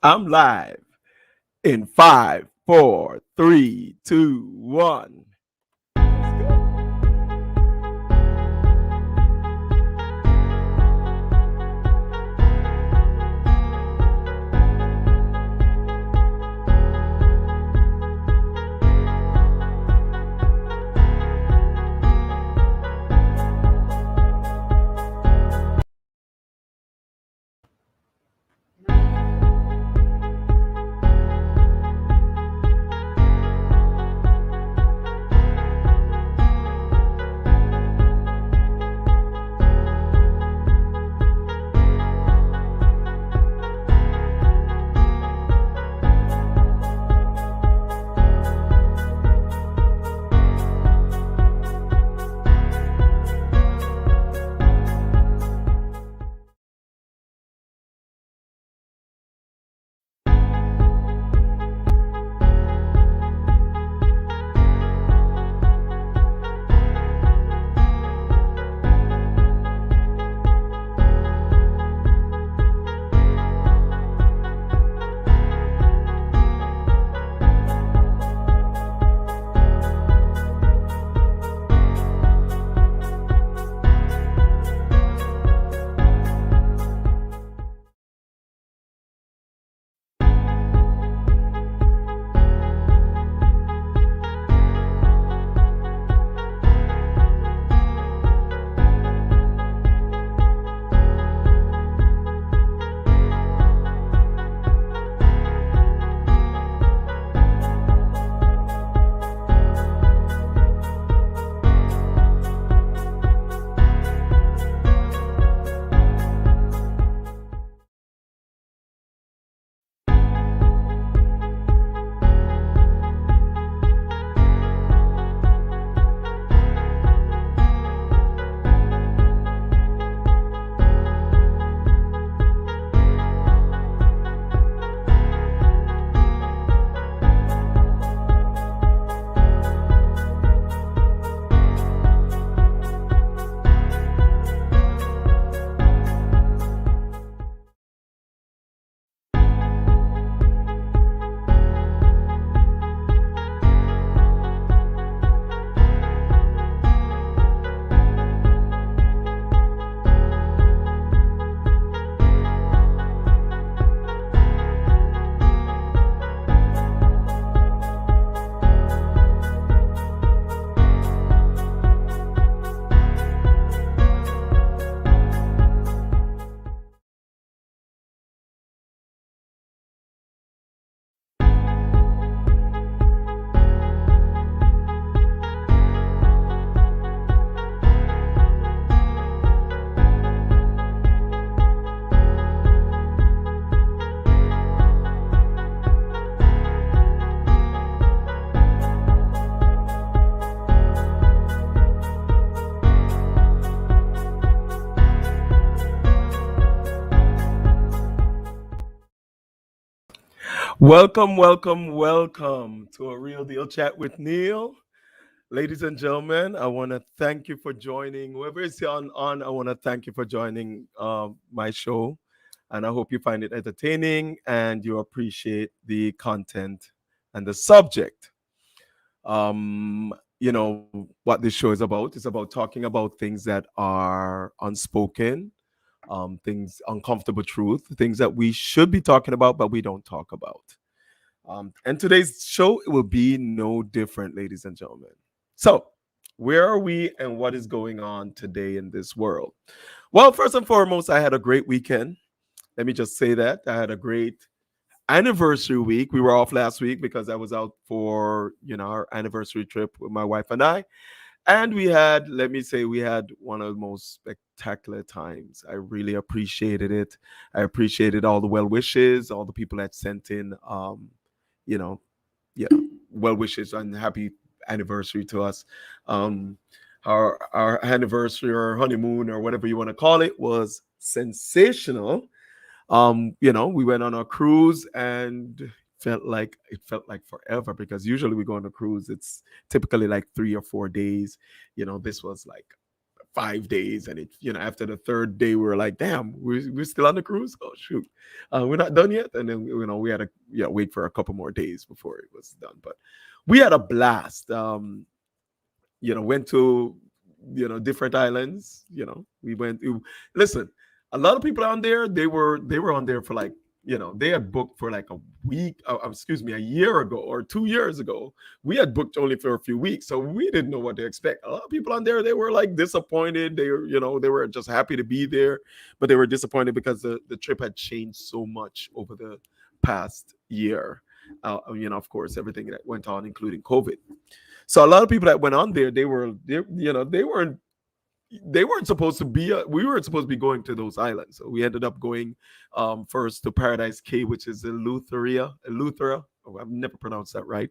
I'm live in five, four, three, two, one. Welcome to a real deal chat with Neil. Ladies and gentlemen, I want to thank you for joining. Whoever is on, I want to thank you for joining my show. And I hope you find it entertaining and you appreciate the content and the subject. What this show is about. It's about talking about things that are unspoken, things, uncomfortable truth, things that we should be talking about, but we don't talk about. And today's show will be no different, ladies and gentlemen. So, where are we and what is going on today in this world? Well, first and foremost, I had a great weekend. Let me just say that. I had a great anniversary week. We were off last week because I was out for, our anniversary trip with my wife and I. And we had, let me say, we had one of the most spectacular times. I really appreciated it. I appreciated all the well wishes, all the people that sent in, you know, yeah, well wishes and happy anniversary to us. Um, our anniversary or honeymoon or whatever you want to call it was sensational. We went on a cruise and it felt like forever because usually we go on a cruise, it's typically like 3 or 4 days. This was like 5 days, and after the third day, we were like, "Damn, we're still on the cruise. Oh shoot, we're not done yet." And then we had to wait for a couple more days before it was done. But we had a blast. Went to different islands. We went. Listen, a lot of people on there, they were on there for like, they had booked for like a week, excuse me, a year ago or 2 years ago. We had booked only for a few weeks, so we didn't know what to expect. A lot of people on there, they were like disappointed. They were just happy to be there, but they were disappointed because the trip had changed so much over the past year. Of course, everything that went on, including COVID. So a lot of people that went on there, they weren't supposed to be. We weren't supposed to be going to those islands. So we ended up going first to Paradise Cay, which is Eleuthera. Oh, I've never pronounced that right.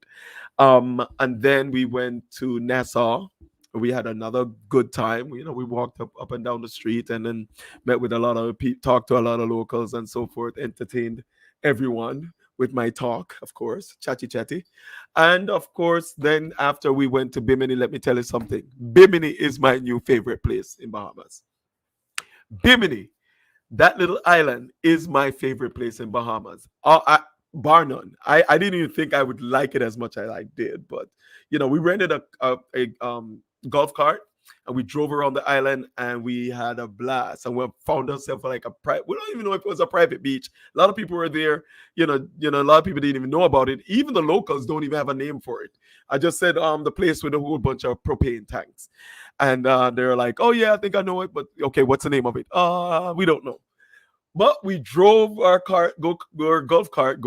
And then we went to Nassau. We had another good time. We walked up and down the street, and then met with a lot of people, talked to a lot of locals, and so forth. Entertained everyone with my talk, of course, chatty chatty. And of course, then after we went to Bimini, let me tell you something. Bimini is my new favorite place in Bahamas. Bimini, that little island, is my favorite place in Bahamas. Bar none. I didn't even think I would like it as much as I did. But we rented a golf cart, and we drove around the island, and we had a blast. And we found ourselves like we don't even know if it was a private beach. A lot of people were there. A lot of people didn't even know about it. Even the locals don't even have a name for it. I just said the place with a whole bunch of propane tanks, and they're like, "Oh yeah, I think I know it, but okay, what's the name of it? We don't know." But we drove our golf cart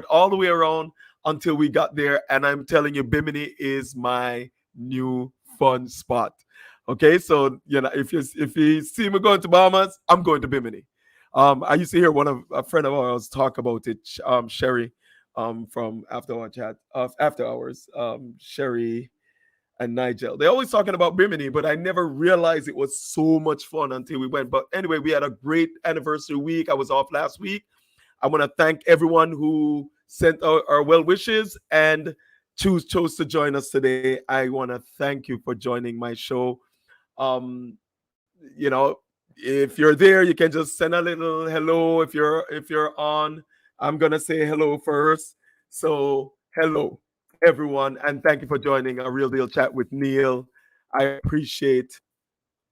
all the way around until we got there. And I'm telling you, Bimini is my new fun spot. Okay, so if you see me going to Bahamas, I'm going to Bimini. I used to hear a friend of ours talk about it, Sherry, from After Hours, Sherry and Nigel. They're always talking about Bimini, but I never realized it was so much fun until we went. But anyway, we had a great anniversary week. I was off last week. I want to thank everyone who sent our well wishes and chose to join us today. I want to thank you for joining my show. Um, you know, if you're there, you can just send a little hello. If you're on, I'm gonna say hello first. So hello, everyone, and thank you for joining a real deal chat with Neil. I appreciate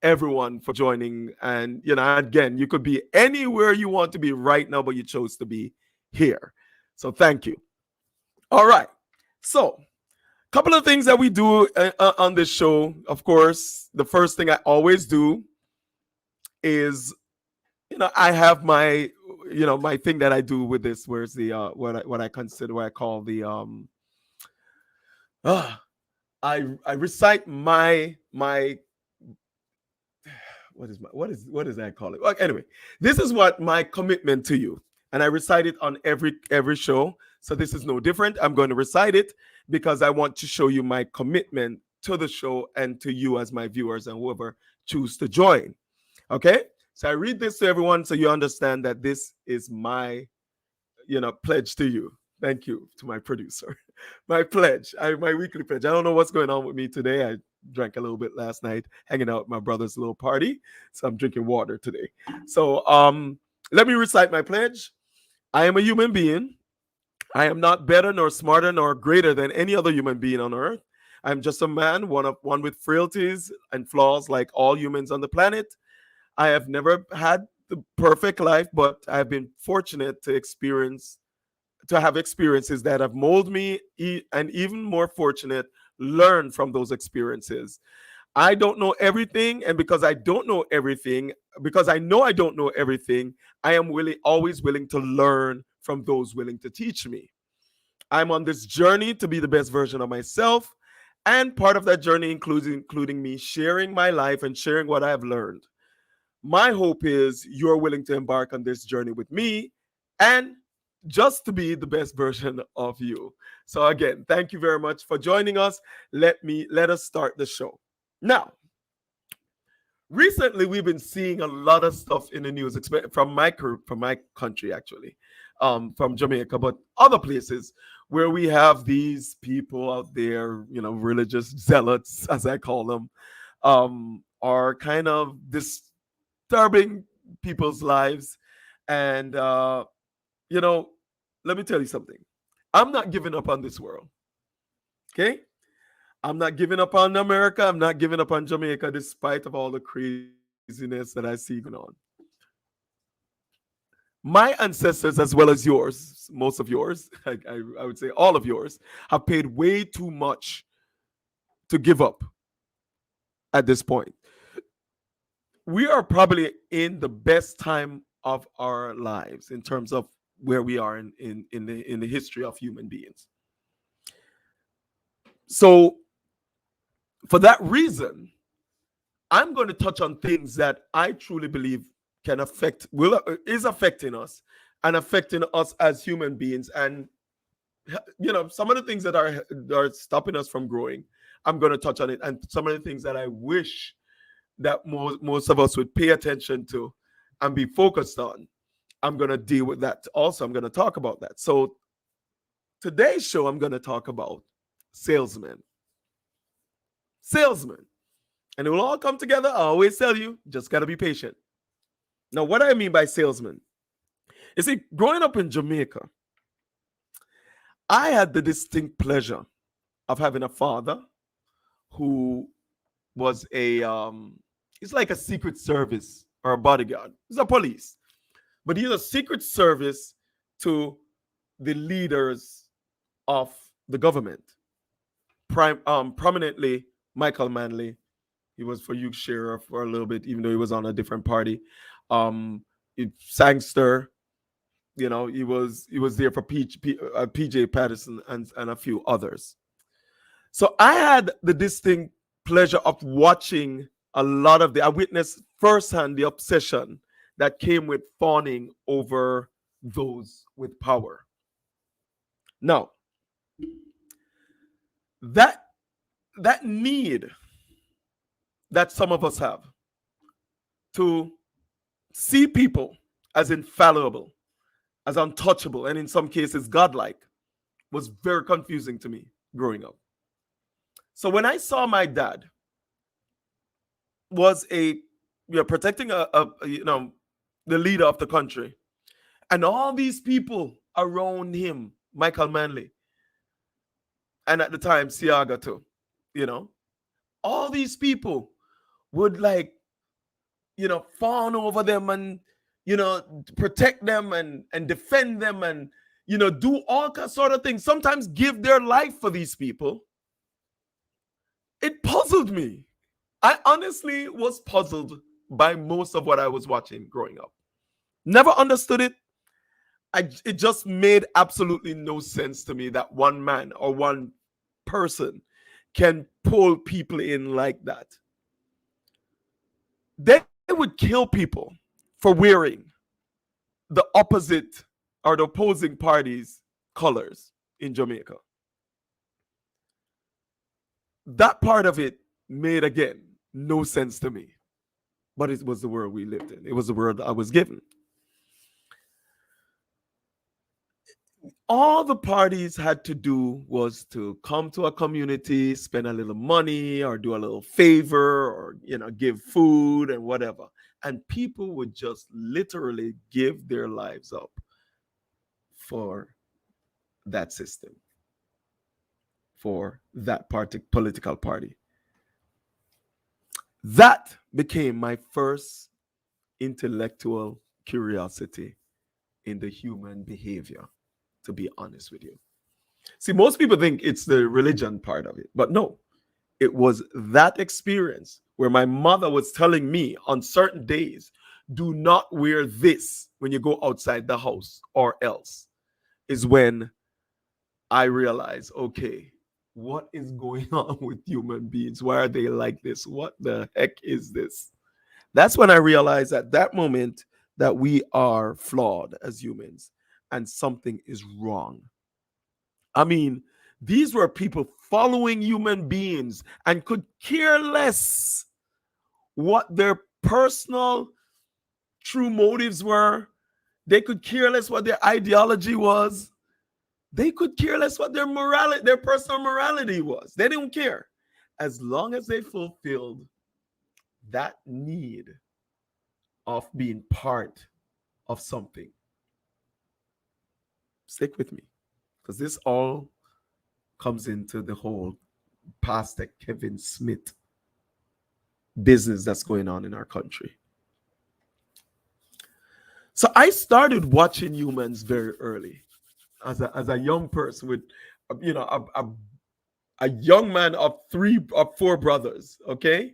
everyone for joining. And again, you could be anywhere you want to be right now, but you chose to be here. So thank you. All right. So couple of things that we do on this show. Of course, the first thing I always do is, I have my thing that I do with this. Where's the what I consider, what I call the I recite my what is that called? Well, anyway, this is what my commitment to you, and I recite it on every show. So this is no different. I'm going to recite it because I want to show you my commitment to the show and to you as my viewers and whoever choose to join. Okay, so I read this to everyone so you understand that this is my pledge to you. Thank you to my producer. My pledge, my weekly pledge. I don't know what's going on with me today. I drank a little bit last night, hanging out at my brother's little party. So I'm drinking water today. So let me recite my pledge. I am a human being. I am not better nor smarter nor greater than any other human being on earth. I'm just a man, one with frailties and flaws like all humans on the planet. I have never had the perfect life, but I've been fortunate to have experiences that have molded me, and even more fortunate, learn from those experiences. I don't know everything, and because I don't know everything, because I know I don't know everything, I am always willing to learn from those willing to teach me. I'm on this journey to be the best version of myself, and part of that journey including me sharing my life and sharing what I have learned. My hope is you're willing to embark on this journey with me and just to be the best version of you. So again, thank you very much for joining us. Let us start the show. Now, recently we've been seeing a lot of stuff in the news from my country actually, from Jamaica, but other places where we have these people out there, religious zealots as I call them, are kind of disturbing people's lives. And, you know, let me tell you something. I'm not giving up on this world. Okay? I'm not giving up on America. I'm not giving up on Jamaica, despite of all the craziness that I see going on. My ancestors, as well as yours, most of yours, I would say all of yours, have paid way too much to give up at this point. We are probably in the best time of our lives in terms of where we are in the history of human beings. So for that reason, I'm going to touch on things that I truly believe can affect, will is affecting us and affecting us as human beings. And some of the things that are stopping us from growing, I'm going to touch on it, and some of the things that I wish that most of us would pay attention to and be focused on. I'm going to deal with that also. I'm going to talk about that. So today's show, I'm going to talk about salesmen. Salesmen. And it will all come together. I always tell you, just got to be patient. Now, what I mean by salesman, you see, growing up in Jamaica, I had the distinct pleasure of having a father who was he's like a secret service or a bodyguard. He's a police, but he's a secret service to the leaders of the government. Prominently, Michael Manley. He was for youth sheriff for a little bit, even though he was on a different party. Sangster, he was there for PJ Patterson and a few others. So I had the distinct pleasure of watching I witnessed firsthand the obsession that came with fawning over those with power. Now, that need that some of us have to see people as infallible, as untouchable, and in some cases godlike, was very confusing to me growing up. So when I saw my dad was protecting the leader of the country, and all these people around him, Michael Manley, and at the time Siaga too, all these people would fawn over them and protect them and defend them and do all sort of things, sometimes give their life for these people. It puzzled me. I honestly was puzzled by most of what I was watching growing up. Never understood it. It just made absolutely no sense to me that one man or one person can pull people in like that. They would kill people for wearing the opposite or the opposing party's colors in Jamaica. That part of it made, again, no sense to me. But it was the world we lived in. It was the world I was given. All the parties had to do was to come to a community, spend a little money or do a little favor or, give food and whatever. And people would just literally give their lives up for that system, for that political party. That became my first intellectual curiosity in the human behavior, to be honest with you. See, most people think it's the religion part of it, but no, it was that experience where my mother was telling me on certain days, do not wear this when you go outside the house or else, is when I realized, okay, what is going on with human beings? Why are they like this? What the heck is this? That's when I realized at that moment that we are flawed as humans and something is wrong. I mean, these were people following human beings and could care less what their personal true motives were. They could care less what their ideology was. They could care less what their personal morality was. They didn't care. As long as they fulfilled that need of being part of something. Stick with me, because this all comes into the whole Pastor Kevin Smith business that's going on in our country. So I started watching humans very early as a young person with, you know, a young man of four brothers, okay?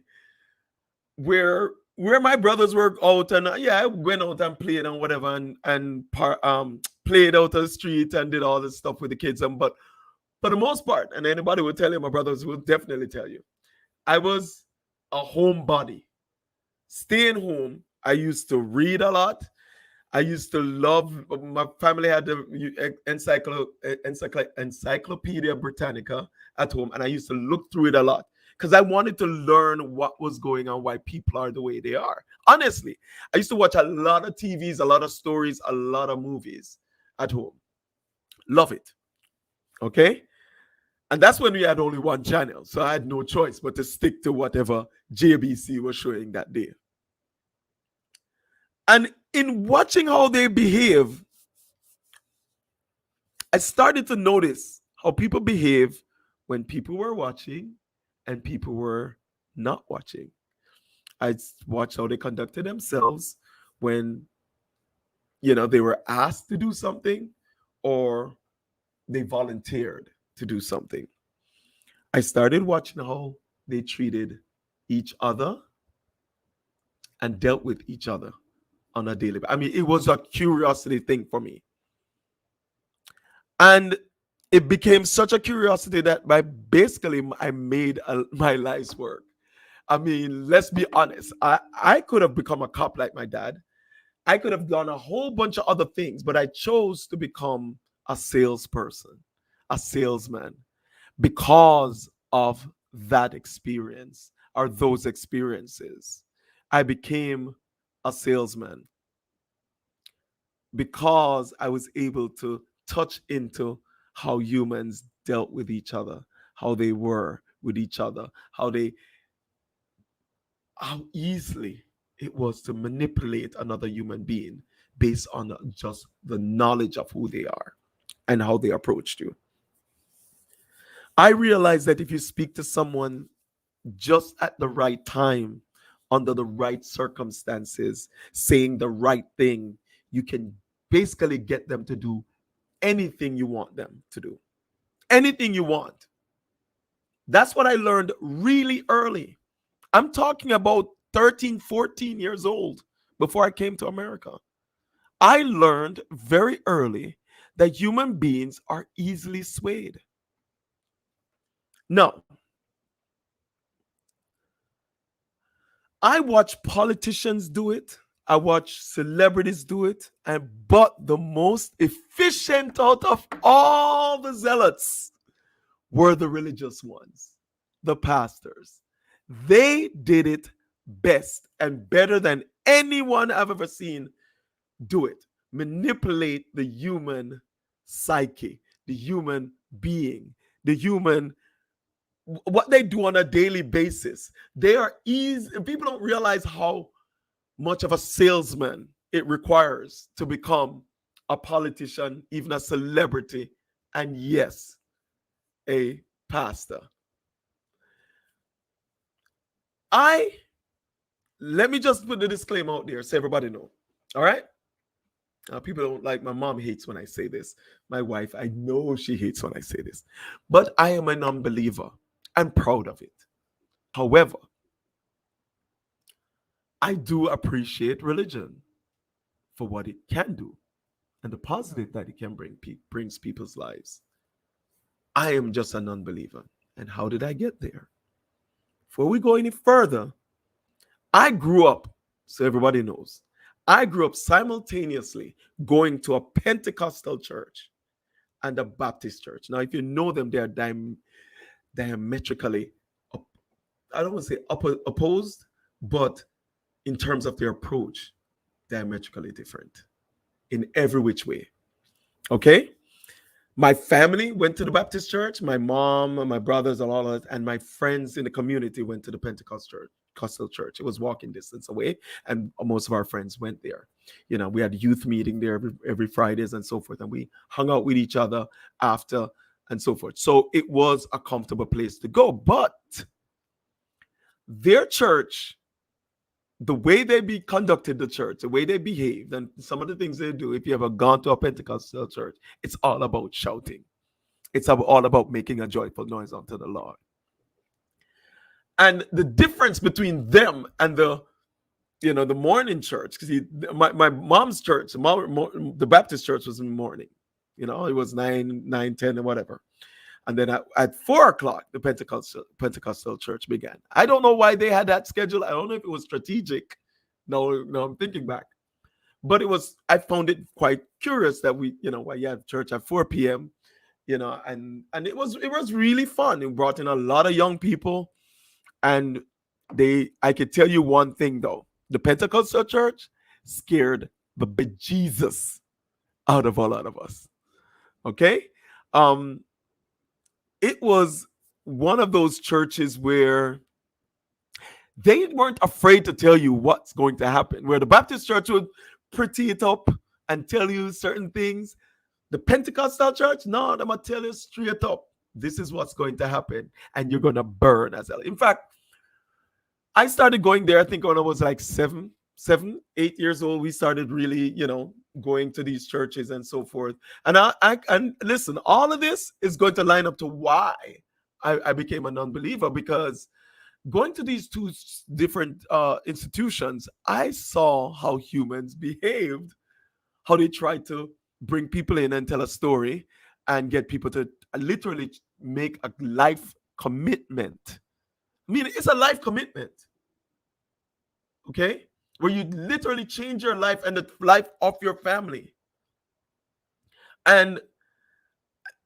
Where my brothers were out and yeah, I went out and played and whatever and played out on the street and did all this stuff with the kids. And but for the most part, and anybody will tell you, my brothers will definitely tell you, I was a homebody. Staying home, I used to read a lot. I used to love. My family had the Encyclopedia Britannica at home, and I used to look through it a lot because I wanted to learn what was going on, why people are the way they are. Honestly, I used to watch a lot of TVs, a lot of stories, a lot of movies at home. Love it. Okay. And that's when we had only one channel. So I had no choice but to stick to whatever JBC was showing that day. And in watching how they behave, I started to notice how people behave when people were watching and people were not watching. I watched how they conducted themselves when, you know, they were asked to do something or they volunteered to do something. I started watching how they treated each other and dealt with each other on a daily basis. I mean, it was a curiosity thing for me. And it became such a curiosity that I made my life's work. I mean, let's be honest. I could have become a cop like my dad. I could have done a whole bunch of other things, but I chose to become a salesperson, a salesman, because of that experience or those experiences. I became a salesman because I was able to touch into how humans dealt with each other, how they were with each other, how easily it was to manipulate another human being based on just the knowledge of who they are and how they approached you. I realized that if you speak to someone just at the right time, under the right circumstances, saying the right thing, you can basically get them to do anything you want them to do. Anything you want. That's what I learned really early. I'm talking about 13, 14 years old before I came to America. I learned very early that human beings are easily swayed. No, I watch politicians do it. I watch celebrities do it. But the most efficient out of all the zealots were the religious ones, the pastors. They did it best and better than anyone I've ever seen do it. Manipulate the human psyche, the human being, the human, what they do on a daily basis. They are easy. People don't realize how much of a salesman it requires to become a politician, even a celebrity, and yes, a pastor. Let me just put the disclaimer out there so everybody know. All right? People don't like, my mom hates when I say this. My wife, I know she hates when I say this. But I am a non-believer. I'm proud of it. However, I do appreciate religion for what it can do and the positive that it can brings people's lives. I am just a non-believer. And how did I get there? Before we go any further, I grew up, so everybody knows, I grew up simultaneously going to a Pentecostal church and a Baptist church. Now, if you know them, they are diametrically, I don't want to say opposed, but in terms of their approach, diametrically different in every which way. Okay? My family went to the Baptist church. My mom and my brothers and all of that, and my friends in the community went to the Pentecostal church. It was walking distance away, and most of our friends went there. We had youth meeting there every Fridays and so forth, and we hung out with each other after and so forth. So it was a comfortable place to go. But their church, the way they conducted the church, the way they behaved, and some of the things they do, if you ever gone to a Pentecostal church, it's all about shouting. It's all about making a joyful noise unto the Lord. And the difference between them and the morning church, because my mom's church, the Baptist church was in the morning. It was 9, 10, and whatever. And then at 4 o'clock, the Pentecostal church began. I don't know why they had that schedule. I don't know if it was strategic. No, I'm thinking back. But I found it quite curious that why you have church at 4 p.m., and it was really fun. It brought in a lot of young people. And I could tell you one thing though, the Pentecostal church scared the bejesus out of a lot of us. Okay? It was one of those churches where they weren't afraid to tell you what's going to happen. Where the Baptist church would pretty it up and tell you certain things, the Pentecostal church, no, I'm going to tell you straight up, this is what's going to happen, and you're going to burn as hell. In fact, I started going there, I think when I was like 7, 8 years old. We started really, going to these churches and so forth. And and listen, all of this is going to line up to why I became a non-believer, because going to these two different institutions, I saw how humans behaved, how they tried to bring people in and tell a story and get people to literally make a life commitment. I mean, it's a life commitment, okay? Where you literally change your life and the life of your family. And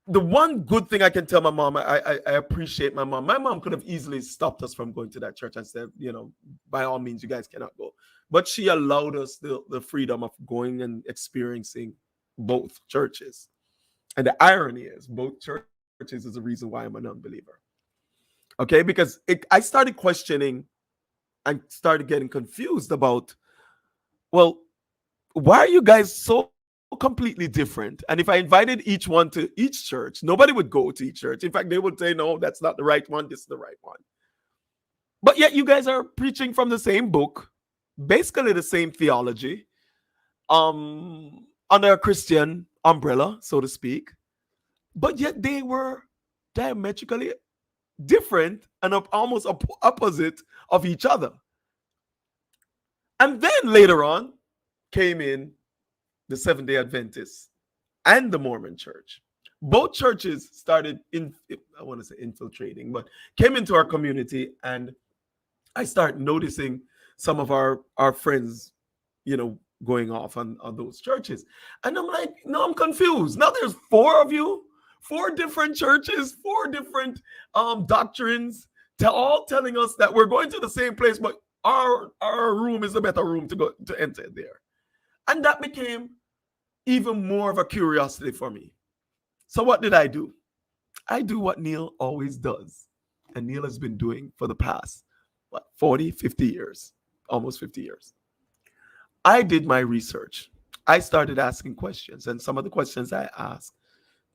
the one good thing I can tell my mom, I appreciate my mom. My mom could have easily stopped us from going to that church and said, by all means, you guys cannot go. But she allowed us the freedom of going and experiencing both churches. And the irony is, both churches is the reason why I'm an unbeliever. Okay, because I started questioning and started getting confused about, well, why are you guys so completely different? And if I invited each one to each church, nobody would go to each church. In fact, they would say, no, that's not the right one. This is the right one. But yet you guys are preaching from the same book, basically the same theology, under a Christian umbrella, so to speak. But yet they were diametrically different and almost opposite of each other. And then later on came in the Seventh-day Adventists and the Mormon church. Both churches started I want to say infiltrating, but came into our community, and I started noticing some of our friends, going off on those churches. And I'm like, no, I'm confused. Now there's 4 of you, 4 different churches, 4 different doctrines, all telling us that we're going to the same place, but our room is the better room to enter there. And that became even more of a curiosity for me. So what did I do? I do what Neil always does. And Neil has been doing for the past, 40, 50 years, almost 50 years. I did my research. I started asking questions. And some of the questions I asked,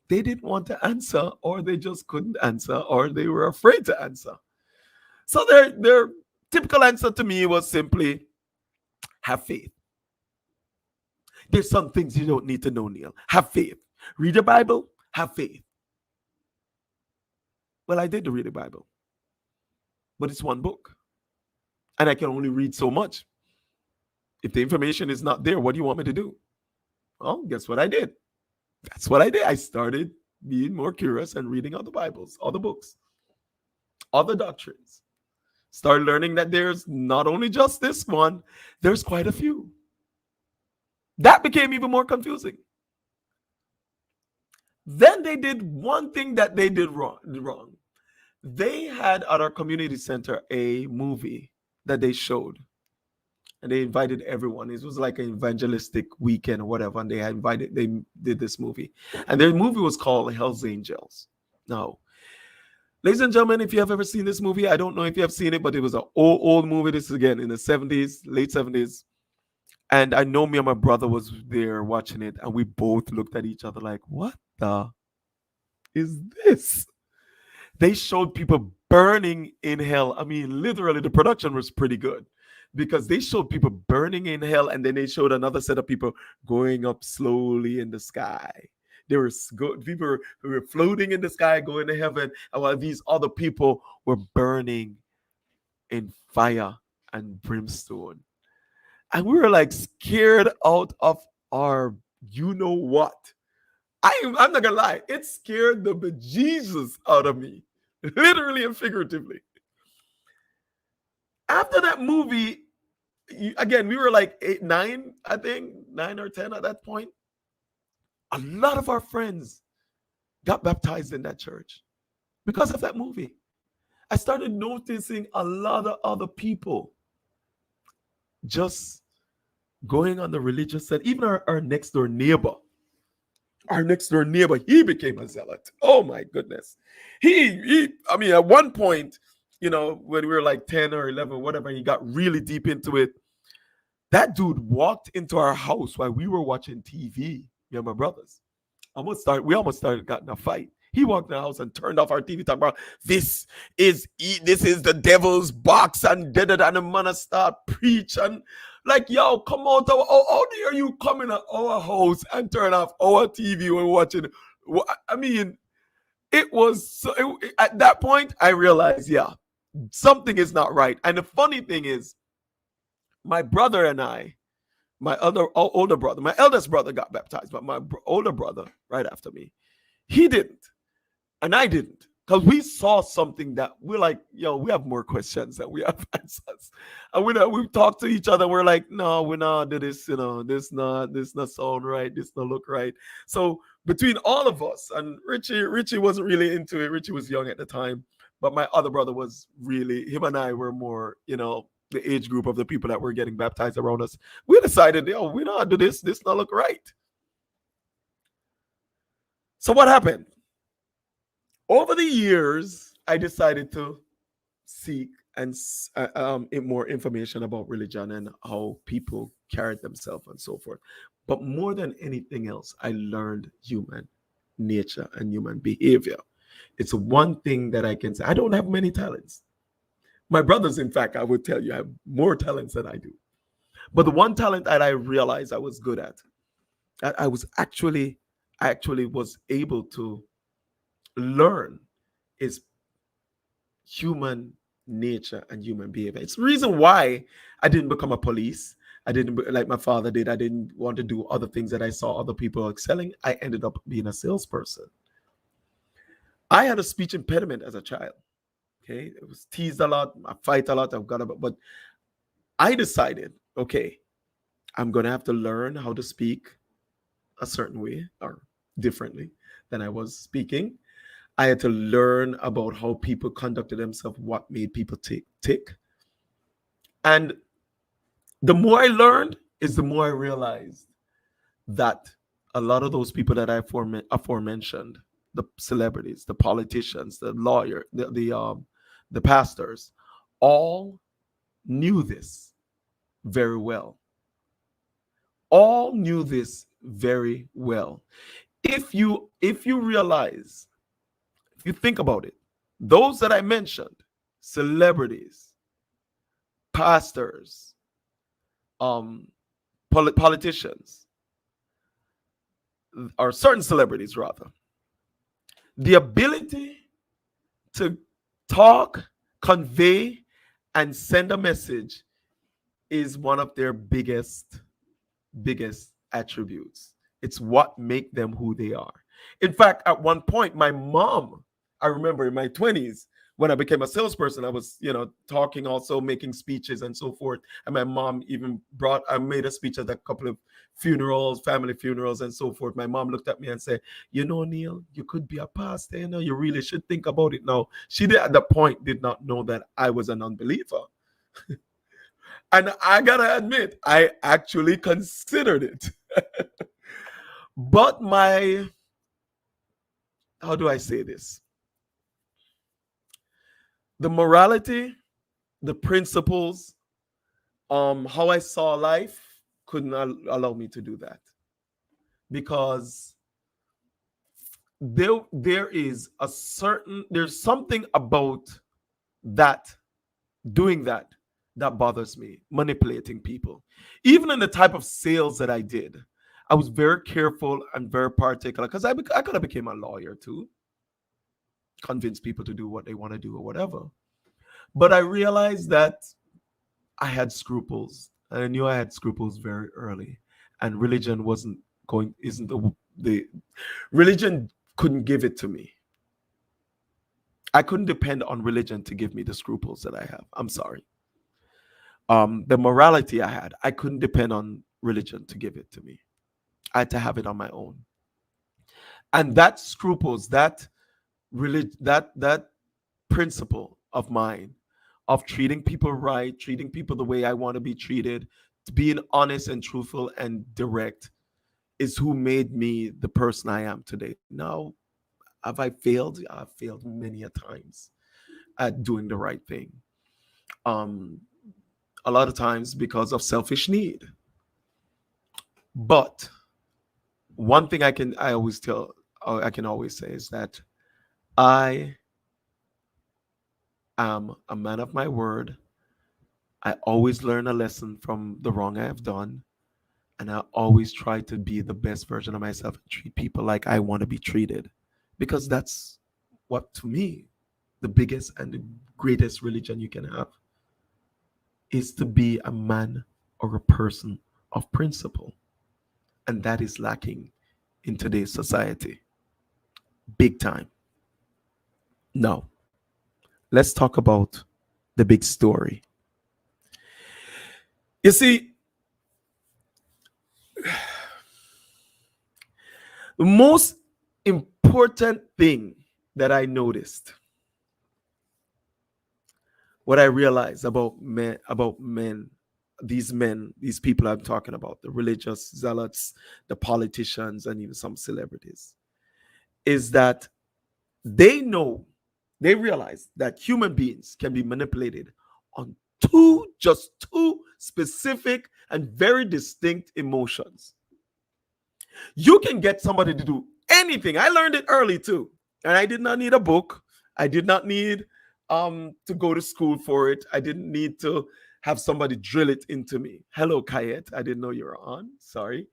they didn't want to answer, or they just couldn't answer, or they were afraid to answer. So their typical answer to me was simply, have faith. There's some things you don't need to know, Neil. Have faith. Read the Bible, have faith. Well, I did read the Bible, but it's one book, and I can only read so much. If the information is not there, what do you want me to do? Well, guess what I did? That's what I did. I started being more curious and reading other Bibles, other books, other doctrines. Started learning that there's not only just this one, there's quite a few. That became even more confusing. Then they did one thing that they did wrong. They had at our community center a movie that they showed. and they invited everyone. It was like an evangelistic weekend or whatever, and they did this movie, and their movie was called Hell's Angels. Now, ladies and gentlemen, if you have ever seen this movie, I don't know if you have seen it, but it was an old movie. This is again in the 70s, late 70s. And I know me and my brother was there watching it, and we both looked at each other like, what the is this? They showed people burning in hell. I mean, literally, the production was pretty good because they showed people burning in hell, and then they showed another set of people going up slowly in the sky. There were people who were floating in the sky, going to heaven, and while these other people were burning in fire and brimstone. And we were like scared out of our you know what. I'm not gonna lie, it scared the bejesus out of me, literally and figuratively. After that movie, again, we were like 8, 9, I think, 9 or 10 at that point. A lot of our friends got baptized in that church because of that movie. I started noticing a lot of other people just going on the religious side. Even our next door neighbor, he became a zealot. Oh my goodness. I mean, at one point, when we were like 10 or 11, whatever, he got really deep into it. That dude walked into our house while we were watching TV, me and my brothers. We almost started getting a fight. He walked in the house and turned off our TV, talking about this is the devil's box, and and the man start preach and like, yo, come out. How dare you come in our house and turn off our TV when watching? I mean, it was at that point I realized, yeah, something is not right. And the funny thing is, my brother and I, my older brother, my eldest brother got baptized, but my older brother, right after me, he didn't. And I didn't, because we saw something that we're like, yo, we have more questions than we have answers. And we talked to each other. We're like, no, we're not do this, this not sound right. This not look right. So between all of us, and Richie wasn't really into it. Richie was young at the time, but my other brother was really, him and I were more, the age group of the people that were getting baptized around us. We decided, yo, we not do this not look right. So what happened? Over the years, I decided to seek and more information about religion and how people carried themselves and so forth. But more than anything else, I learned human nature and human behavior. It's one thing that I can say. I don't have many talents. My brothers, in fact, I would tell you, have more talents than I do. But the one talent that I realized I was good at, I actually was able to learn, is human nature and human behavior. It's the reason why I didn't become a police. I didn't, like my father did. I didn't want to do other things that I saw other people excelling. I ended up being a salesperson. I had a speech impediment as a child. Okay, it was teased a lot. I fight a lot. But I decided, okay, I'm gonna have to learn how to speak a certain way or differently than I was speaking. I had to learn about how people conducted themselves, what made people tick. And the more I learned is the more I realized that a lot of those people that I aforementioned, the celebrities, the politicians, the lawyer, the pastors, all knew this very well. All knew this very well. If you realize, if you think about it, those that I mentioned, celebrities, pastors, politicians, or certain celebrities rather, the ability to talk, convey, and send a message is one of their biggest attributes. It's what make them who they are. In fact, at one point, my mom, I remember in my 20s, when I became a salesperson, I was, talking, also making speeches and so forth. And my mom even I made a speech at a couple of funerals, family funerals and so forth. My mom looked at me and said, Neil, you could be a pastor, you really should think about it now. She did, at the point, did not know that I was an unbeliever. And I gotta admit, I actually considered it. But how do I say this? The morality, the principles, how I saw life couldn't allow me to do that, because there's something about that, doing that bothers me, manipulating people. Even in the type of sales that I did, I was very careful and very particular, because I could have became a lawyer too, convince people to do what they want to do or whatever. But I realized that I had scruples, and I knew I had scruples very early. And religion wasn't going, isn't the religion couldn't give it to me. I couldn't depend on religion to give me the scruples that I have. I'm sorry. The morality I had, I couldn't depend on religion to give it to me. I had to have it on my own. And that scruples, that principle of mine, of treating people right, treating people the way I want to be treated, being honest and truthful and direct, is who made me the person I am today. Now, have I failed? I've failed many a times at doing the right thing. Um, a lot of times because of selfish need. But one thing I can always say is that I am a man of my word. I always learn a lesson from the wrong I have done. And I always try to be the best version of myself and treat people like I want to be treated. Because that's what, to me, the biggest and the greatest religion you can have is to be a man or a person of principle. And that is lacking in today's society. Big time. Now, let's talk about the big story. You see, the most important thing that I noticed, what I realized about men, these people I'm talking about, the religious zealots, the politicians, and even some celebrities, is that they realize that human beings can be manipulated on just two specific and very distinct emotions. You can get somebody to do anything. I learned it early too. And I did not need a book. I did not need to go to school for it. I didn't need to have somebody drill it into me. Hello, Kayet. I didn't know you were on. Sorry.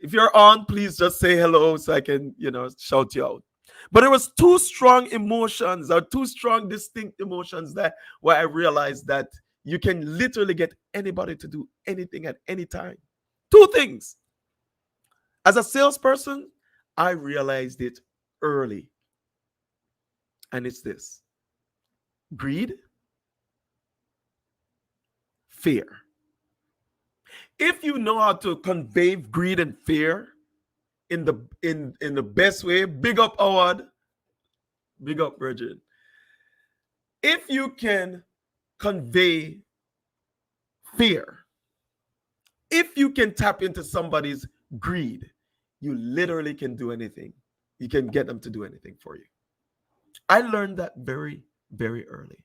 If you're on, please just say hello so I can, shout you out. But there was two strong emotions, or two strong distinct emotions, that where I realized that you can literally get anybody to do anything at any time. Two things. As a salesperson, I realized it early. And it's this: greed, fear. If you know how to convey greed and fear in the best way, big up Howard, big up Virgin. If you can convey fear, if you can tap into somebody's greed, you literally can do anything. You can get them to do anything for you. I learned that very, very early.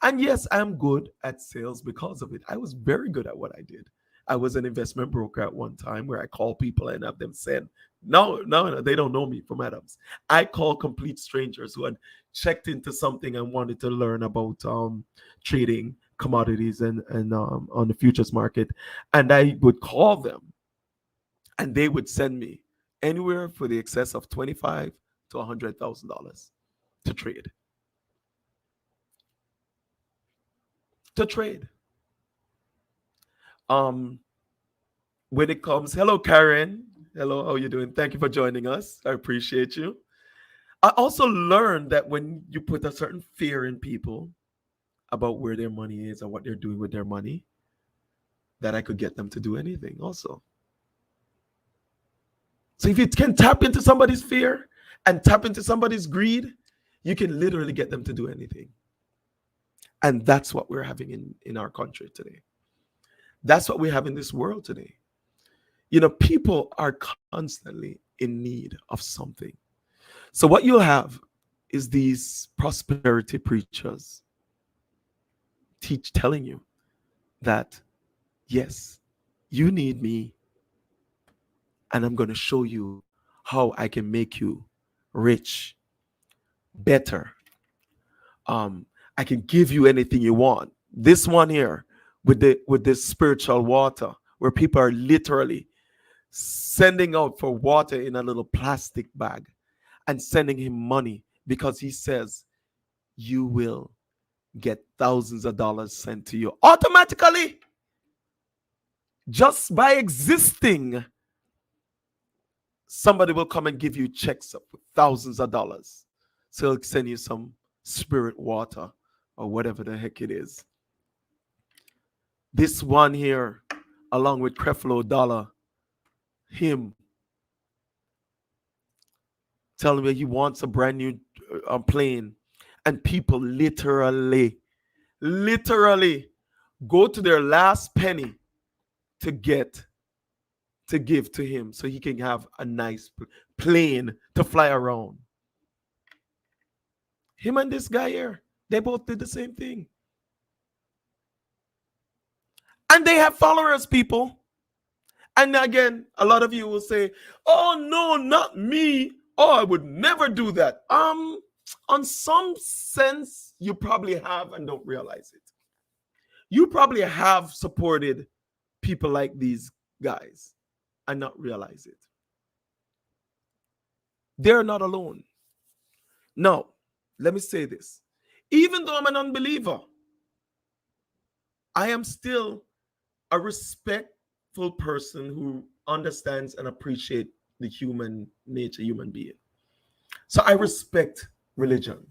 And yes, I'm good at sales because of it. I was very good at what I did. I was an investment broker at one time where I call people and have them send. No, they don't know me from Adams. I call complete strangers who had checked into something and wanted to learn about trading commodities and on the futures market. And I would call them and they would send me anywhere for the excess of $25,000 to $100,000 to trade. To trade. When it comes, hello Karen, hello, how you doing? Thank you for joining us. I appreciate you. I also learned that when you put a certain fear in people about where their money is or what they're doing with their money, that I could get them to do anything also. So if you can tap into somebody's fear and tap into somebody's greed, you can literally get them to do anything. And that's what we're having in our country today. That's what we have in this world today. People are constantly in need of something. So what you'll have is these prosperity preachers telling you that yes, you need me, and I'm going to show you how I can make you rich, better. Um, I can give you anything you want. This one here with this spiritual water, where people are literally sending out for water in a little plastic bag and sending him money because he says you will get thousands of dollars sent to you automatically just by existing. Somebody will come and give you checks up with thousands of dollars. So he'll send you some spirit water or whatever the heck it is. This one here, along with Creflo Dollar, him telling me he wants a brand new plane, and people literally go to their last penny to give to him so he can have a nice plane to fly around. Him and this guy here, they both did the same thing. And they have followers, people. And again, a lot of you will say, oh no, not me. Oh, I would never do that. On some sense, you probably have and don't realize it. You probably have supported people like these guys and not realize it. They're not alone. Now, let me say this. Even though I'm an unbeliever, I am still a respectful person who understands and appreciates the human nature, human being. So I respect religion.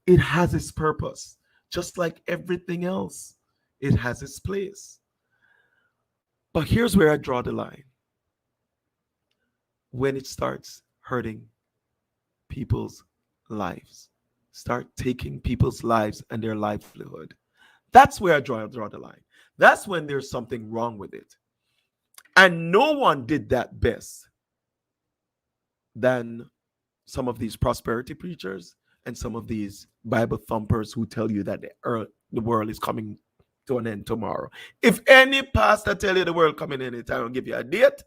It has its purpose, just like everything else. It has its place. But here's where I draw the line. When it starts hurting people's lives, start taking people's lives and their livelihood. That's where I draw the line. That's when there's something wrong with it. And no one did that best than some of these prosperity preachers and some of these Bible thumpers who tell you that the world is coming to an end tomorrow. If any pastor tell you the world coming anytime and give you a date,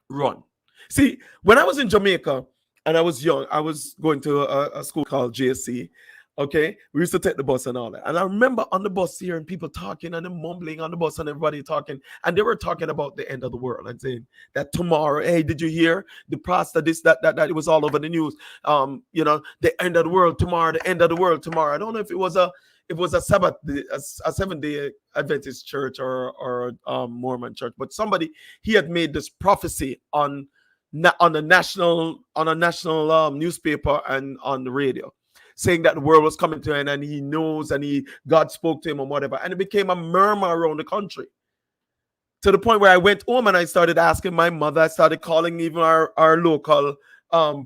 run. See, when I was in Jamaica and I was young, I was going to a school called JC. Okay, we used to take the bus and all that. And I remember on the bus hearing people talking and them mumbling on the bus and everybody talking. And they were talking about the end of the world and saying that tomorrow, hey, did you hear the pastor, this, that, it was all over the news. The end of the world tomorrow, the end of the world tomorrow. I don't know if it was a Sabbath, a 7-day Adventist church or Mormon church, but somebody, he had made this prophecy on a national newspaper and on the radio, saying that the world was coming to an end, and he knows, and God spoke to him or whatever. And it became a murmur around the country, to the point where I went home and I started asking my mother. I started calling even our local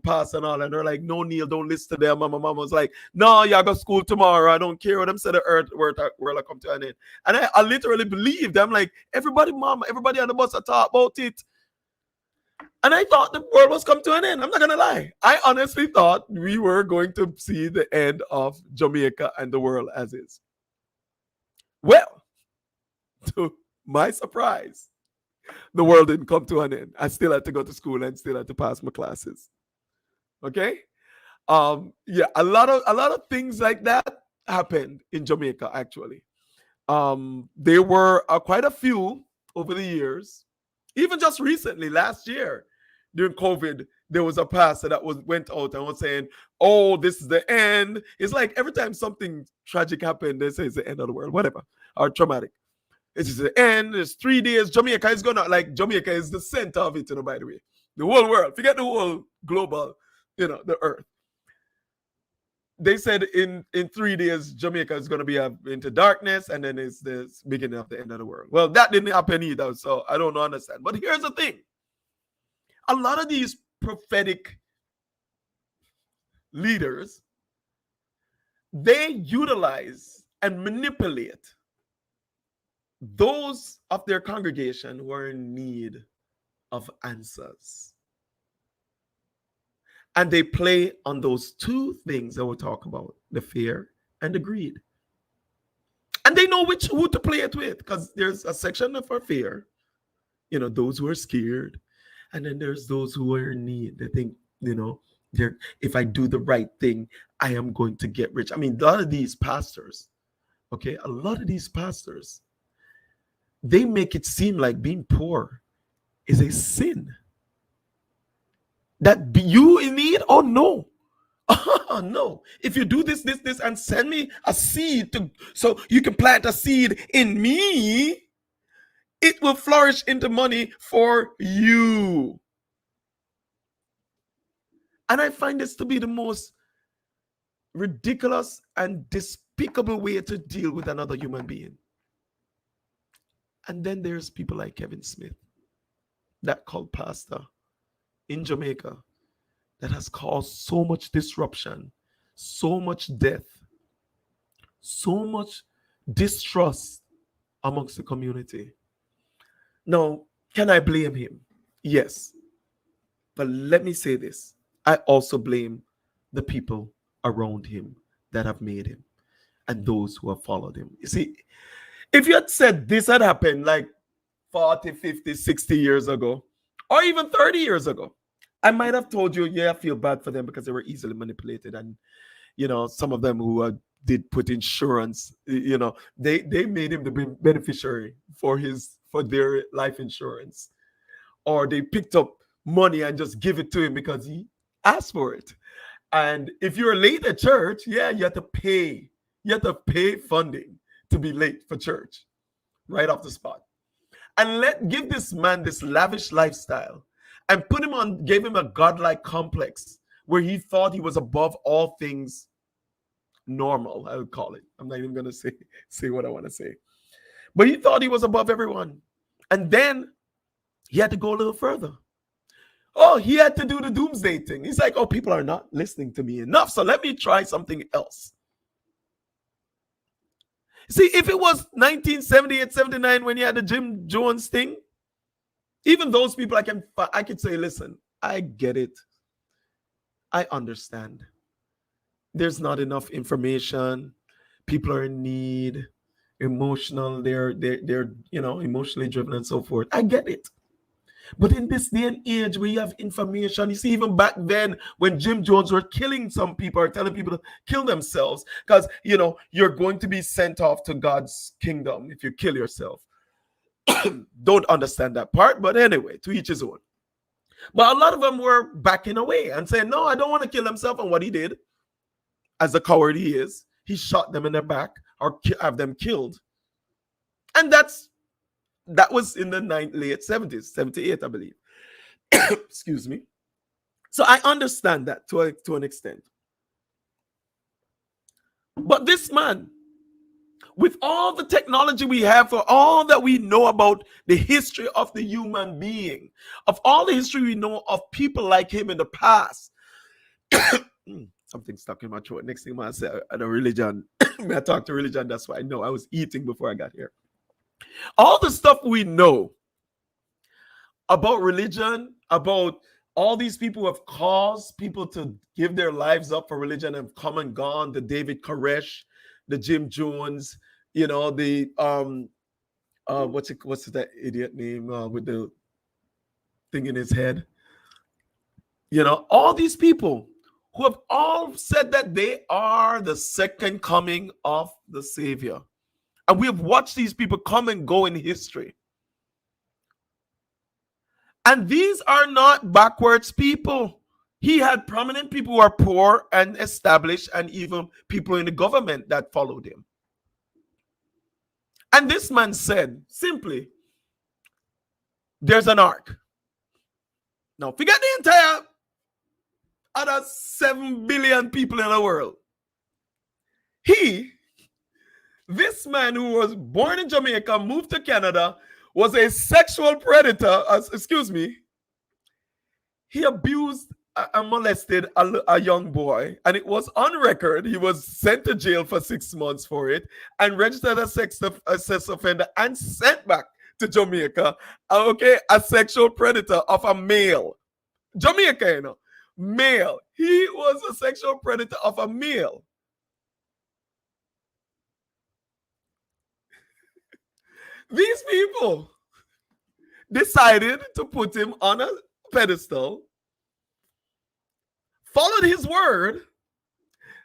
pastor and all, and they're like, no, Neil, don't listen to them. And my mom was like, no, you go to school tomorrow. I don't care what them say, the earth world will come to an end. And I literally believed them. Like, everybody on the bus I talk about it. And I thought the world was come to an end. I'm not going to lie. I honestly thought we were going to see the end of Jamaica and the world as is. Well, to my surprise, the world didn't come to an end. I still had to go to school and still had to pass my classes. Okay? A lot of things like that happened in Jamaica, actually. There were quite a few over the years. Even just recently, last year, during COVID, there was a pastor that went out and was saying, oh, this is the end. It's like every time something tragic happened, they say it's the end of the world, whatever, or traumatic. It's the end. There's 3 days. Jamaica is Jamaica is the center of it, by the way. The whole world. Forget the whole global, the earth. They said in 3 days, Jamaica is going to be into darkness, and then it's the beginning of the end of the world. Well, that didn't happen either, so I don't understand. But here's the thing. A lot of these prophetic leaders, they utilize and manipulate those of their congregation who are in need of answers. And they play on those two things that we'll talk about, the fear and the greed. And they know who to play it with, because there's a section of our fear, those who are scared. And then there's those who are in need. They think, if I do the right thing, I am going to get rich. I mean, a lot of these pastors, they make it seem like being poor is a sin. That you in need? Oh, no. Oh, no. If you do this, and send me a seed so you can plant a seed in me, it will flourish into money for you. And I find this to be the most ridiculous and despicable way to deal with another human being. And then there's people like Kevin Smith, that cult pastor in Jamaica, that has caused so much disruption, so much death, so much distrust amongst the community. Now, can I blame him? Yes. But let me say this. I also blame the people around him that have made him and those who have followed him. You see, if you had said this had happened like 40, 50, 60 years ago, or even 30 years ago, I might have told you, I feel bad for them because they were easily manipulated. And, some of them who did put insurance, they made him the beneficiary for their life insurance. Or they picked up money and just give it to him because he asked for it. And if you're late at church, you have to pay. You have to pay funding to be late for church right off the spot. And give this man this lavish lifestyle and gave him a godlike complex where he thought he was above all things normal, I would call it. I'm not even going to say what I want to say. But he thought he was above everyone. And then he had to go a little further. Oh, he had to do the doomsday thing. He's like, oh, people are not listening to me enough, so let me try something else. See, if it was 1978, 79 when you had the Jim Jones thing, even those people, I could say, listen, I get it. I understand. There's not enough information. People are in need, emotional. They're emotionally driven and so forth. I get it. But in this day and age where you have information, you see, even back then when Jim Jones were killing some people or telling people to kill themselves because, you're going to be sent off to God's kingdom if you kill yourself. Don't understand that part, but anyway, to each his own. But a lot of them were backing away and saying, no, I don't want to kill himself. And what he did, as a coward he is, he shot them in the back or have them killed. And that was in the late 70s, 78, I believe. Excuse me. So I understand that to an extent. But this man, with all the technology we have, for all that we know about the history of the human being, of all the history we know of people like him in the past, something stuck in my throat. Next thing I said, the religion, I talked to religion, that's why I know I was eating before I got here. All the stuff we know about religion, about all these people who have caused people to give their lives up for religion and have come and gone, the David Koresh, the Jim Jones, the what's that idiot name with the thing in his head? All these people who have all said that they are the second coming of the Savior. And we have watched these people come and go in history. And these are not backwards people. He had prominent people who are poor and established, and even people in the government that followed him. And this man said, simply, there's an ark. Now, forget the entire other 7 billion people in the world. This man who was born in Jamaica, moved to Canada, was a sexual predator. He abused molested a young boy, and it was on record. He was sent to jail for 6 months for it, and registered as a sex offender, and sent back to Jamaica. Okay, a sexual predator of a male. Jamaica, you know, male. He was a sexual predator of a male. These people decided to put him on a pedestal, followed his word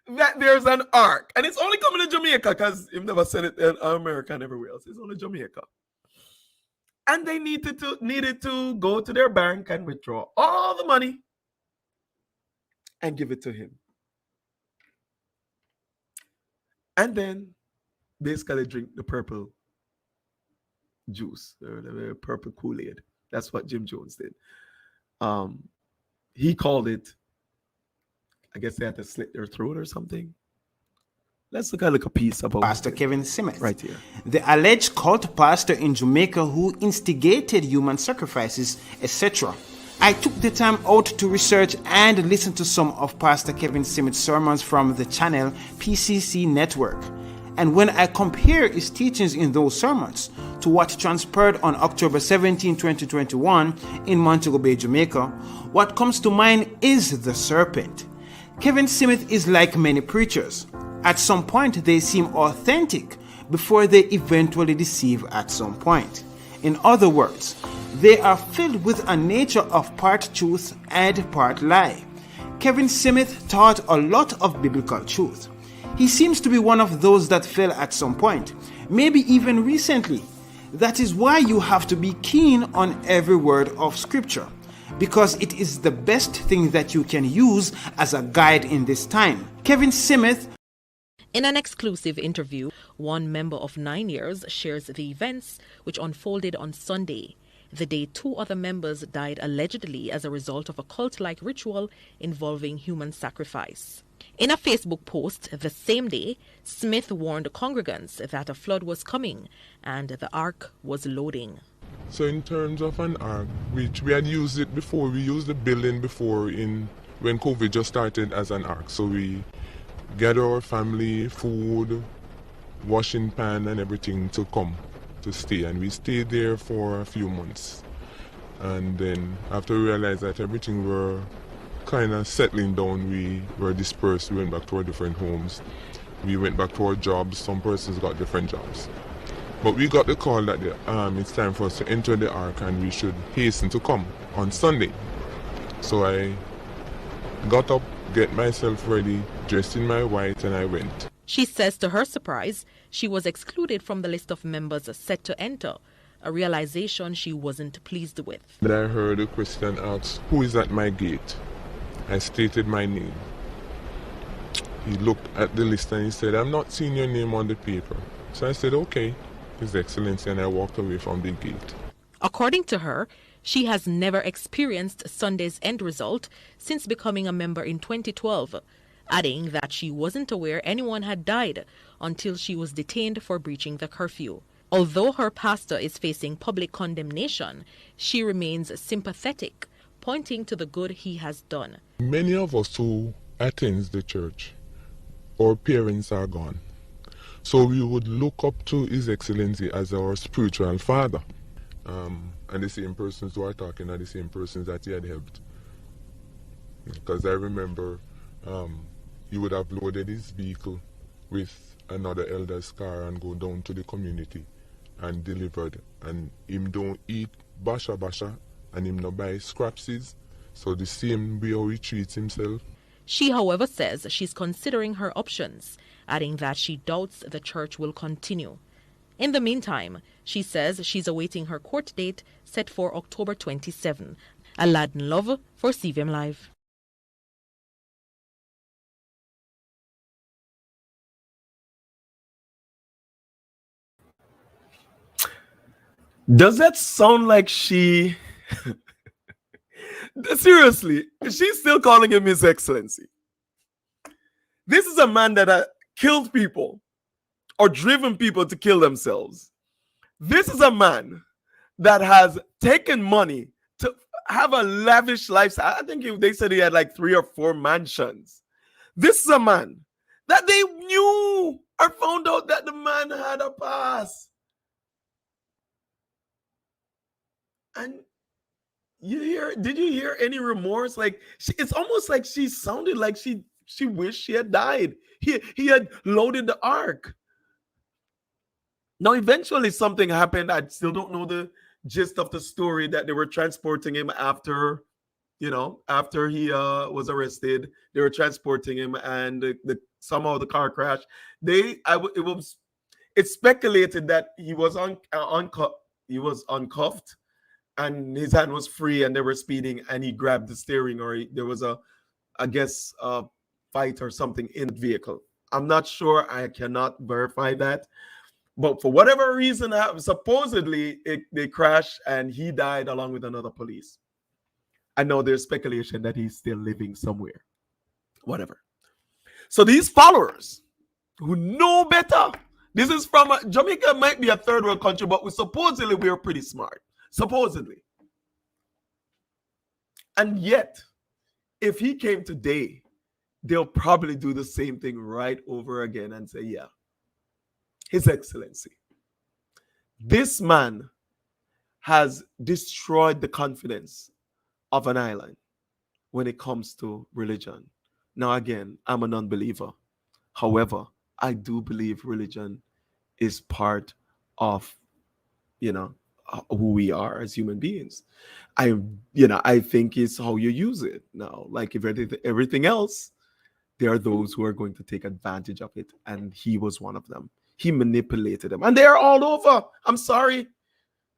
that there's an ark, and it's only coming to Jamaica because you've never said it in America and everywhere else. It's only Jamaica. And they needed to go to their bank and withdraw all the money and give it to him. And then basically drink the purple juice, or the purple Kool-Aid. That's what Jim Jones did. He called it, I guess they had to slit their throat or something. Let's look at a piece about Pastor Kevin Smith, right here. the alleged cult pastor in Jamaica who instigated human sacrifices, etc. I took the time out to research and listen to some of Pastor Kevin Smith's sermons from the channel PCC Network. And when I compare his teachings in those sermons to what transpired on October 17, 2021 in Montego Bay, Jamaica, what comes to mind is the serpent. Kevin Smith is like many preachers. At some point, they seem authentic before they eventually deceive at some point. In other words, they are filled with a nature of part truth and part lie. Kevin Smith taught a lot of biblical truth. He seems to be one of those that fell at some point, maybe even recently. That is why you have to be keen on every word of scripture, because it is the best thing that you can use as a guide in this time. Kevin Smith. In an exclusive interview, one member of 9 Years shares the events which unfolded on Sunday, the day 2 other members died allegedly as a result of a cult-like ritual involving human sacrifice. In a Facebook post the same day, Smith warned congregants that a flood was coming and the ark was loading. So in terms of an ark, which we had used it before, we used the building before when COVID just started as an ark. So we gather our family, food, washing pan and everything to come to stay, and we stayed there for a few months. And then after we realized that everything were kind of settling down, we were dispersed. We went back to our different homes. We went back to our jobs. Some persons got different jobs. But we got the call that it's time for us to enter the ark and we should hasten to come on Sunday. So I got up, get myself ready, dressed in my white, and I went. She says to her surprise, she was excluded from the list of members set to enter, a realization she wasn't pleased with. But I heard a question asked, "Who is at my gate?" I stated my name. He looked at the list and he said, "I'm not seeing your name on the paper." So I said, "Okay, His Excellency," and I walked away from the gate. According to her, she has never experienced Sunday's end result since becoming a member in 2012, adding that she wasn't aware anyone had died until she was detained for breaching the curfew. Although her pastor is facing public condemnation, she remains sympathetic, pointing to the good he has done. Many of us who attend the church, our parents are gone. So we would look up to His Excellency as our spiritual father. And the same persons who are talking are the same persons that he had helped. Because I remember he would have loaded his vehicle with another elder's car and go down to the community and delivered. And him don't eat basha basha and him not buy scrapsies. So the same way how he treats himself. She, however, says she's considering her options, adding that she doubts the church will continue. In the meantime, she says she's awaiting her court date set for October 27. Aladdin Love for CVM Live. Does that sound like she... Seriously, she's still calling him His Excellency. This is a man that killed people or driven people to kill themselves. This is a man that has taken money have a lavish lifestyle. I think they said he had like 3 or 4 mansions. This is a man that they knew or found out that the man had a past. And did you hear any remorse? Like it's almost like she sounded like she wished she had died. He had loaded the ark. Now eventually something happened. I still don't know the gist of the story, that they were transporting him after, after he was arrested. They were transporting him, and somehow the car crashed. It's speculated that he was uncuffed and his hand was free, and they were speeding, and he grabbed the steering, or there was I guess a fight or something in the vehicle. I'm not sure. I cannot verify that. But for whatever reason, supposedly they crashed and he died along with another police. I know there's speculation that he's still living somewhere. Whatever. So these followers who know better, this is from Jamaica, might be a third world country, but supposedly we're pretty smart. Supposedly. And yet, if he came today, they'll probably do the same thing right over again and say, yeah, His Excellency, this man has destroyed the confidence of an island when it comes to religion. Now, again, I'm an unbeliever. However, I do believe religion is part of, who we are as human beings. I think it's how you use it now. Like if everything else, there are those who are going to take advantage of it. And he was one of them. He manipulated them. And they're all over. I'm sorry.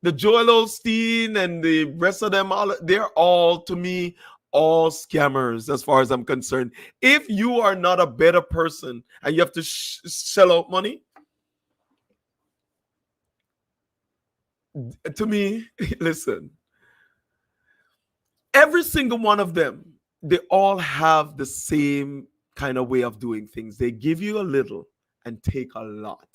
The Joel Osteen and the rest of them, they're all, to me, all scammers as far as I'm concerned. If you are not a better person and you have to shell out money, to me, listen, every single one of them, they all have the same kind of way of doing things. They give you a little and take a lot.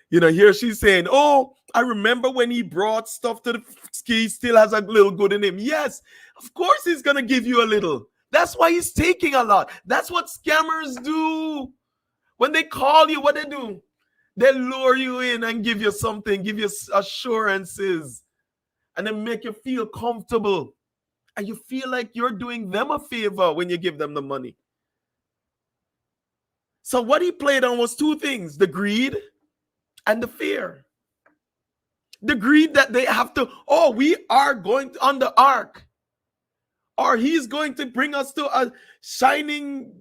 Here she's saying, oh, I remember when he brought stuff to the ski, he still has a little good in him. Yes, of course he's going to give you a little. That's why he's taking a lot. That's what scammers do. When they call you, what they do? They lure you in and give you something, give you assurances, and then make you feel comfortable. And you feel like you're doing them a favor when you give them the money. So what he played on was 2 things, the greed and the fear. The greed that they have to, we are going on the ark. Or he's going to bring us to a shining,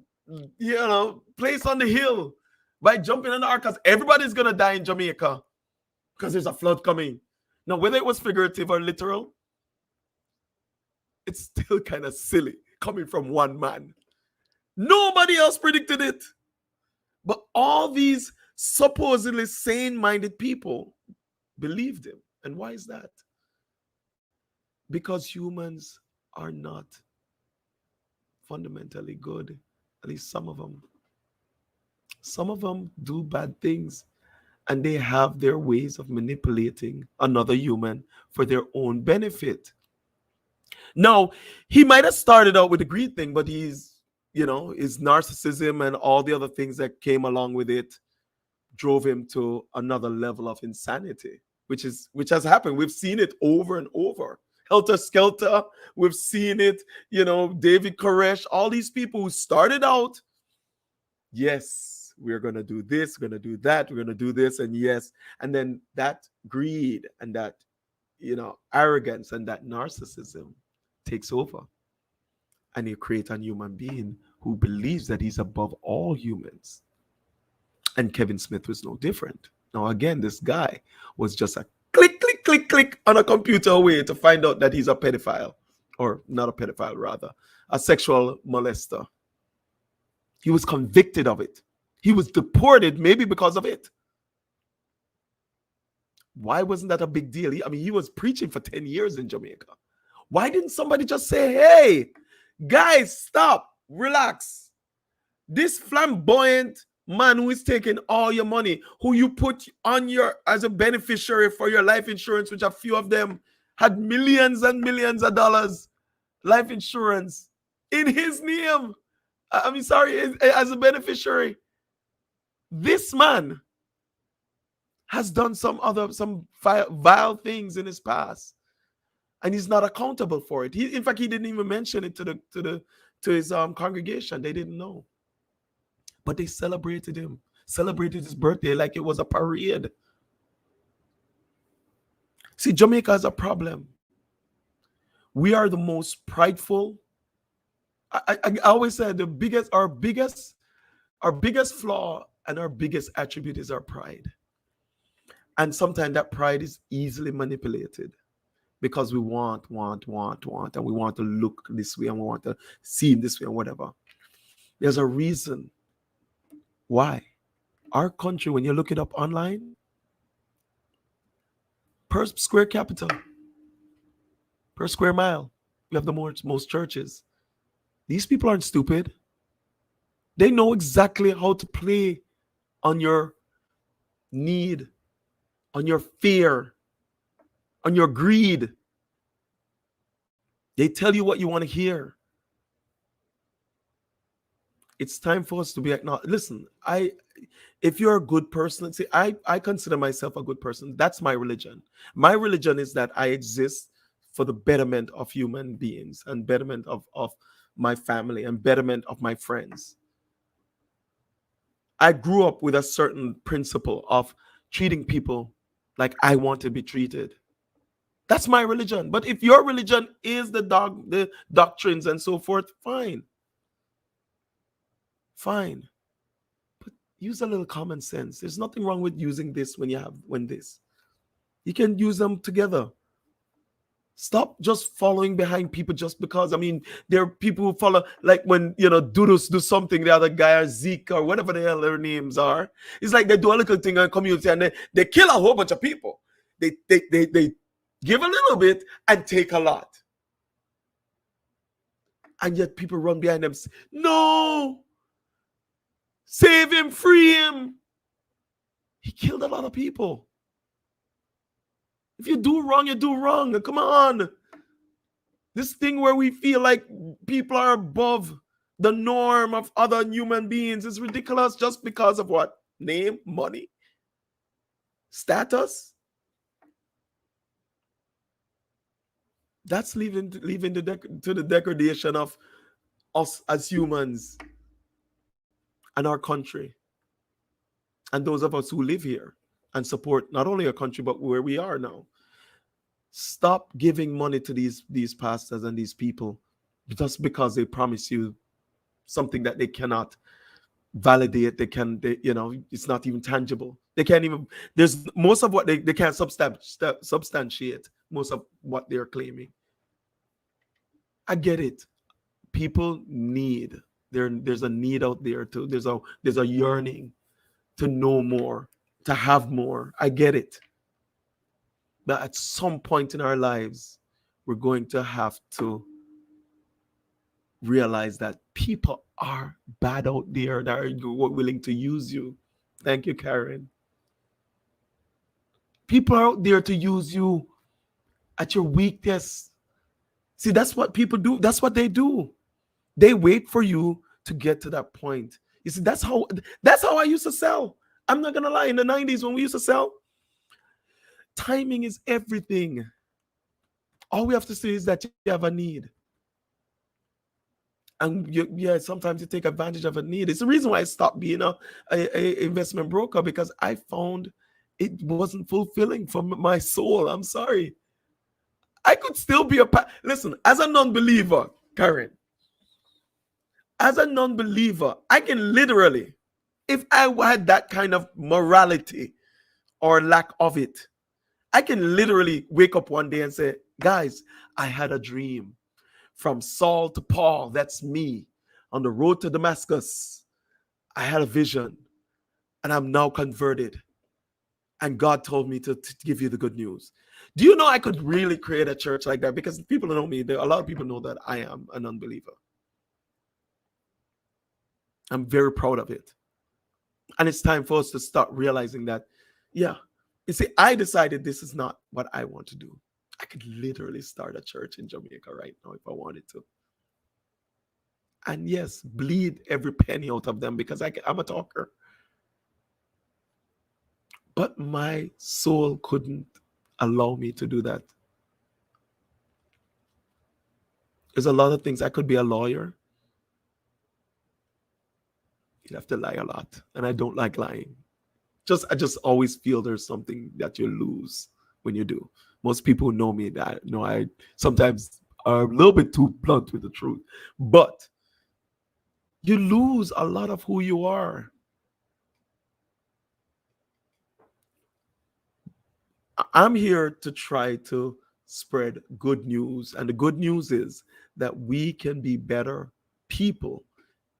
place on the hill by jumping in the ark, because everybody's going to die in Jamaica because there's a flood coming. Now, whether it was figurative or literal, it's still kind of silly coming from one man. Nobody else predicted it. But all these supposedly sane-minded people believed him. And why is that? Because humans are not fundamentally good. At least some of them. Some of them do bad things, and they have their ways of manipulating another human for their own benefit. Now, he might have started out with the greed thing, but his narcissism and all the other things that came along with it drove him to another level of insanity, which has happened. We've seen it over and over. Helter Skelter, we've seen it, David Koresh, all these people who started out, yes, we're going to do this, we're going to do that, we're going to do this, and yes. And then that greed and that, arrogance and that narcissism takes over. And you create a human being who believes that he's above all humans. And Kevin Smith was no different. Now, again, this guy was just a click, click, click, click on a computer away to find out that he's a pedophile. Or not a pedophile, rather. A sexual molester. He was convicted of it. He was deported maybe because of it. Why wasn't that a big deal? He was preaching for 10 years in Jamaica. Why didn't somebody just say, hey, guys, stop, relax. This flamboyant man who is taking all your money, who you put on as a beneficiary for your life insurance, which a few of them had millions and millions of dollars, life insurance in his name. I mean, sorry, as a beneficiary. This man has done some vile things in his past, and he's not accountable for it. In fact, he didn't even mention it to his congregation. They didn't know, but they celebrated him, celebrated his birthday like it was a parade. See, Jamaica has a problem. We are the most prideful. I always say our biggest flaw and our biggest attribute is our pride. And sometimes that pride is easily manipulated because we want, and we want to look this way and we want to seem this way and whatever. There's a reason why. Our country, when you look it up online, per square capital, per square mile, we have the most churches. These people aren't stupid. They know exactly how to play on your need, on your fear, on your greed. They tell you what you want to hear. It's time for us to be acknowledged. Listen, if you're a good person, see, I consider myself a good person. That's my religion. My religion is that I exist for the betterment of human beings and betterment of my family and betterment of my friends. I grew up with a certain principle of treating people like I want to be treated. That's my religion. But if your religion is the doctrines and so forth, fine. Fine. But use a little common sense. There's nothing wrong with using this when this. You can use them together. Stop just following behind people just because. I mean, there are people who follow, like when, Dudus do something, the other guy, or Zeke, or whatever the hell their names are. It's like they do a little thing in a community and they kill a whole bunch of people. They give a little bit and take a lot. And yet people run behind them. No! Save him, free him. He killed a lot of people. If you do wrong, you do wrong. Come on. This thing where we feel like people are above the norm of other human beings is ridiculous just because of what? Name, money, status. That's leaving to the degradation of us as humans and our country and those of us who live here and support not only our country but where we are now. Stop giving money to these pastors and these people just because they promise you something that they cannot validate. It's not even tangible. They can't even. There's most of what they can't substantiate most of what they're claiming. I get it. People need. There's a need out there too. There's a yearning to know more, to have more. I get it. But at some point in our lives, we're going to have to realize that people are bad out there that are willing to use you. Thank you, Karen. People are out there to use you at your weakness. See, that's what people do. That's what they do. They wait for you to get to that point. You see, that's how I used to sell. I'm not gonna lie. In the 90s, when we used to sell, timing is everything. All we have to say is that you have a need. And sometimes you take advantage of a need. It's the reason why I stopped being a investment broker, because I found it wasn't fulfilling for my soul. I'm sorry. I could still be listen, as a non-believer, Karen, as a non-believer, I can literally, if I had that kind of morality or lack of it, I can literally wake up one day and say, guys, I had a dream. From Saul to Paul, that's me. On the road to Damascus, I had a vision, and I'm now converted. And God told me to give you the good news. Do you know I could really create a church like that? Because people know me. A lot of people know that I am an unbeliever. I'm very proud of it. And it's time for us to start realizing that, you see, I decided this is not what I want to do. I could literally start a church in Jamaica right now if I wanted to. And yes, bleed every penny out of them because I'm a talker. But my soul couldn't allow me to do that. There's a lot of things. I could be a lawyer. You have to lie a lot. And I don't like lying. I just always feel there's something that you lose when you do. Most people who know me that know I sometimes are a little bit too blunt with the truth. But you lose a lot of who you are. I'm here to try to spread good news. And the good news is that we can be better people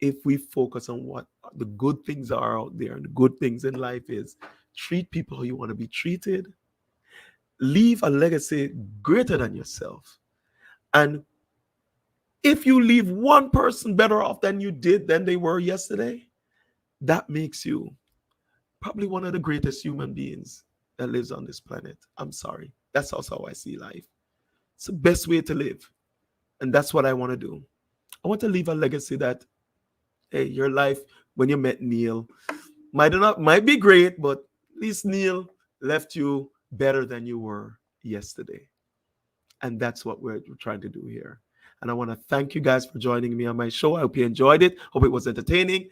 if we focus on what the good things are out there. And the good things in life is treat people how you want to be treated, leave a legacy greater than yourself. And if you leave one person better off than they were yesterday, that makes you probably one of the greatest human beings that lives on this planet. I'm sorry. That's also how I see life. It's the best way to live. And that's what I want to do. I want to leave a legacy that, hey, your life when you met Neil might be great, but at least Neil left you better than you were yesterday. And that's what we're trying to do here. And I want to thank you guys for joining me on my show. I hope you enjoyed it. Hope it was entertaining.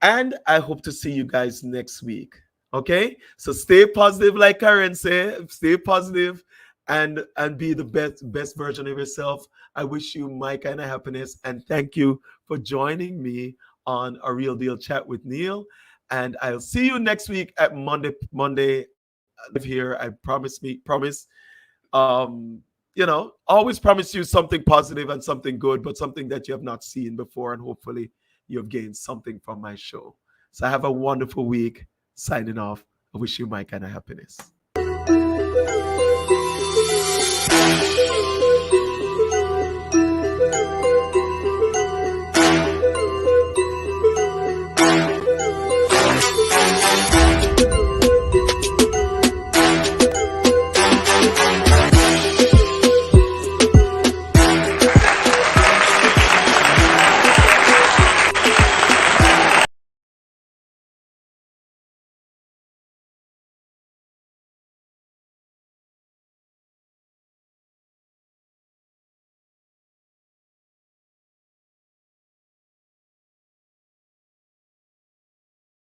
And I hope to see you guys next week. Okay? So stay positive, like Karen said. Stay positive and be the best version of yourself. I wish you my kind of happiness. And thank you for joining me on A Real Deal Chat with Neil. And I'll see you next week at Monday live here. I promise. Always promise you something positive and something good, but something that you have not seen before. And hopefully you have gained something from my show. So have a wonderful week. Signing off. I wish you my kind of happiness.